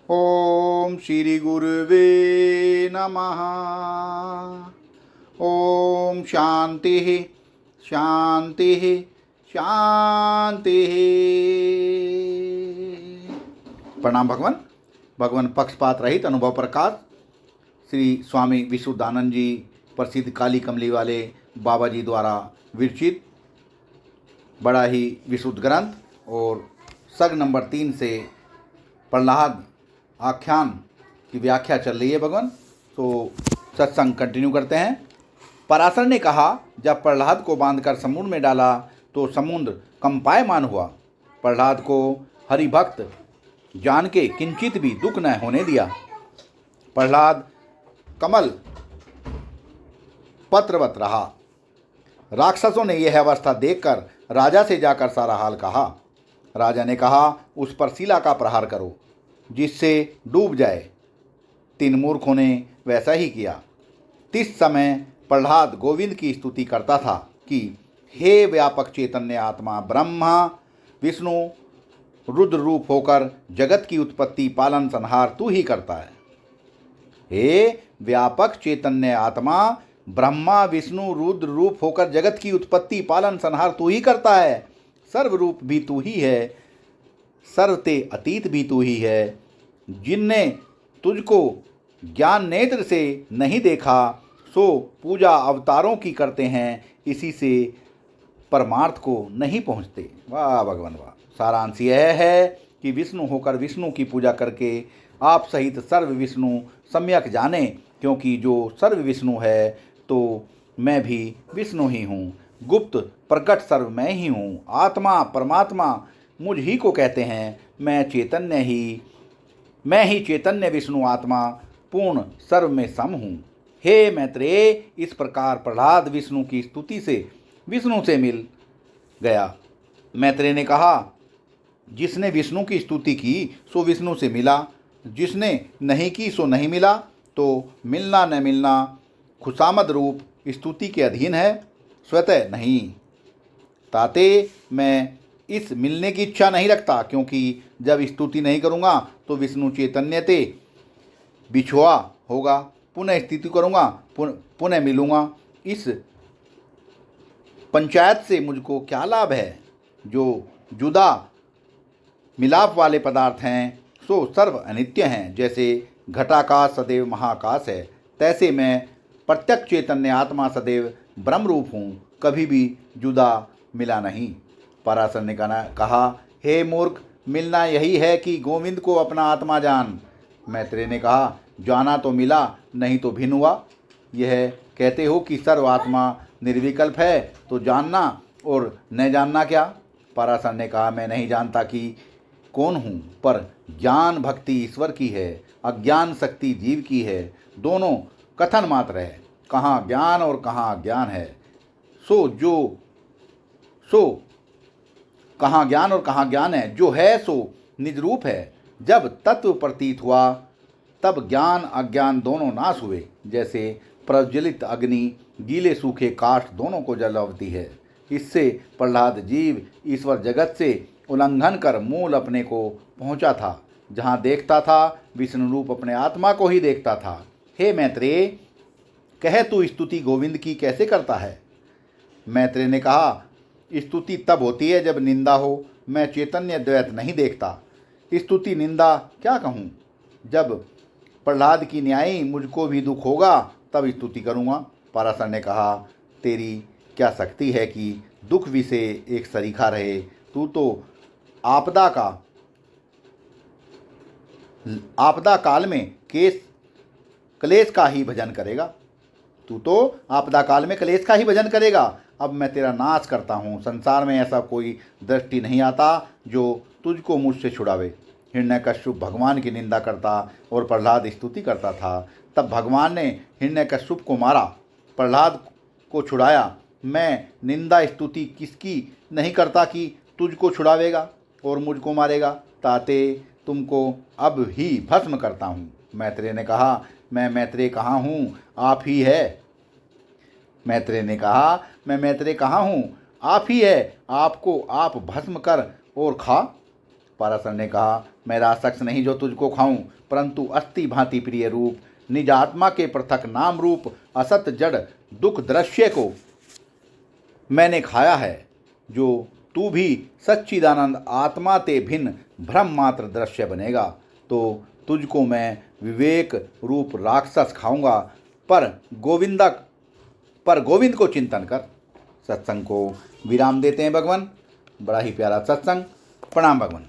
ओम श्री गुरुवे नमः। ओम शांति शांति शांति। प्रणाम भगवान। भगवान पक्षपात रहित अनुभव प्रकाश श्री स्वामी विशुद्धानंद जी प्रसिद्ध काली कमली वाले बाबा जी द्वारा विरचित बड़ा ही विशुद्ध ग्रंथ और सर्ग नंबर 3 से प्रहलाद आख्यान की व्याख्या चल रही है भगवान। तो सत्संग कंटिन्यू करते हैं। पराशर ने कहा, जब प्रहलाद को बांधकर समुद्र में डाला तो समुद्र कंपायमान हुआ। प्रहलाद को हरिभक्त जान के किंचित भी दुख न होने दिया। प्रहलाद कमल पत्रवत रहा। राक्षसों ने यह अवस्था देखकर राजा से जाकर सारा हाल कहा। राजा ने कहा, उस पर शिला का प्रहार करो जिससे डूब जाए। 3 मूर्खों ने वैसा ही किया। तिस समय प्रहलाद गोविंद की स्तुति करता था कि हे व्यापक चैतन्य आत्मा ब्रह्मा विष्णु रुद्र रूप होकर जगत की उत्पत्ति पालन संहार तू ही करता है। हे व्यापक चैतन्य आत्मा ब्रह्मा विष्णु रुद्र रूप होकर जगत की उत्पत्ति पालन संहार तू ही करता है। सर्वरूप भी तू ही है, सर्वते अतीत भी तू ही है। जिनने तुझको ज्ञान नेत्र से नहीं देखा सो पूजा अवतारों की करते हैं, इसी से परमार्थ को नहीं पहुँचते। वाह भगवान वाह। सारांश यह है कि विष्णु होकर विष्णु की पूजा करके आप सहित सर्व विष्णु सम्यक जाने, क्योंकि जो सर्व विष्णु है तो मैं भी विष्णु ही हूँ। गुप्त प्रकट सर्व मैं ही हूँ। आत्मा परमात्मा मुझ ही को कहते हैं। मैं ही चैतन्य विष्णु आत्मा पूर्ण सर्व में सम हूँ। हे मैत्रेय, इस प्रकार प्रहलाद विष्णु की स्तुति से विष्णु से मिल गया। मैत्रेय ने कहा, जिसने विष्णु की स्तुति की सो विष्णु से मिला, जिसने नहीं की सो नहीं मिला। तो मिलना न मिलना खुशामद रूप स्तुति के अधीन है, स्वतः नहीं। ताते मैं इस मिलने की इच्छा नहीं रखता, क्योंकि जब स्तुति नहीं करूँगा तो विष्णु चैतन्य ते बिछुआ होगा। पुनः स्तुति करूँगा, पुनः मिलूँगा। इस पंचायत से मुझको क्या लाभ है। जो जुदा मिलाप वाले पदार्थ हैं सो सर्व अनित्य हैं। जैसे घटाकाश सदैव महाकाश है, तैसे मैं प्रत्यक्ष चैतन्य आत्मा सदैव ब्रह्म रूप हूँ, कभी भी जुदा मिला नहीं। पराशर ने कहा, हे मूर्ख, मिलना यही है कि गोविंद को अपना आत्मा जान। मैत्रेय ने कहा, जाना तो मिला, नहीं तो भिन्न हुआ। यह कहते हो कि सर्व आत्मा निर्विकल्प है, तो जानना और न जानना क्या। पराशर ने कहा, मैं नहीं जानता कि कौन हूँ, पर ज्ञान भक्ति ईश्वर की है, अज्ञान शक्ति जीव की है। दोनों कथन मात्र है, कहाँ ज्ञान और कहाँ अज्ञान है। सो कहाँ ज्ञान और कहाँ ज्ञान है। जो है सो निज रूप है। जब तत्व प्रतीत हुआ तब ज्ञान अज्ञान दोनों नाश हुए। जैसे प्रज्वलित अग्नि गीले सूखे काष्ठ दोनों को जलावती है। इससे प्रहलाद जीव ईश्वर जगत से उल्लंघन कर मूल अपने को पहुँचा था। जहाँ देखता था विष्णु रूप अपने आत्मा को ही देखता था। हे मैत्रेय, कह तू स्तुति गोविंद की कैसे करता है। मैत्रेय ने कहा, स्तुति तब होती है जब निंदा हो। मैं चैतन्य द्वैत नहीं देखता, स्तुति निंदा क्या कहूँ। जब प्रहलाद की न्यायी मुझको भी दुख होगा तब स्तुति करूँगा। पराशर ने कहा, तेरी क्या शक्ति है कि दुख भी से एक सरीखा रहे। तू तो आपदा काल में क्लेश का ही भजन करेगा। अब मैं तेरा नाश करता हूँ। संसार में ऐसा कोई दृष्टि नहीं आता जो तुझको मुझसे छुड़ावे। हिरण्यकश्यप भगवान की निंदा करता और प्रहलाद स्तुति करता था। तब भगवान ने हिरण्यकश्यप को मारा, प्रहलाद को छुड़ाया। मैं निंदा स्तुति किसकी नहीं करता कि तुझको छुड़ावेगा और मुझको मारेगा। ताते तुमको अब ही भस्म करता हूँ। मैत्रेय ने कहा, मैं मैत्रेय कहाँ हूँ, आप ही है। मैत्रेय ने कहा, मैं मैत्रेय कहाँ हूँ, आप ही है। आपको आप भस्म कर और खा। पराशर ने कहा, मैं राक्षस नहीं जो तुझको खाऊं, परंतु अस्थि भांति प्रिय रूप, निज आत्मा के पृथक नाम रूप असत जड़ दुख दृश्य को मैंने खाया है। जो तू भी सच्चिदानंद आत्मा ते भिन्न भ्रम मात्र दृश्य बनेगा, तो तुझको मैं विवेक रूप राक्षस खाऊंगा। पर गोविंद को चिंतन कर। सत्संग को विराम देते हैं भगवान। बड़ा ही प्यारा सत्संग। प्रणाम भगवान।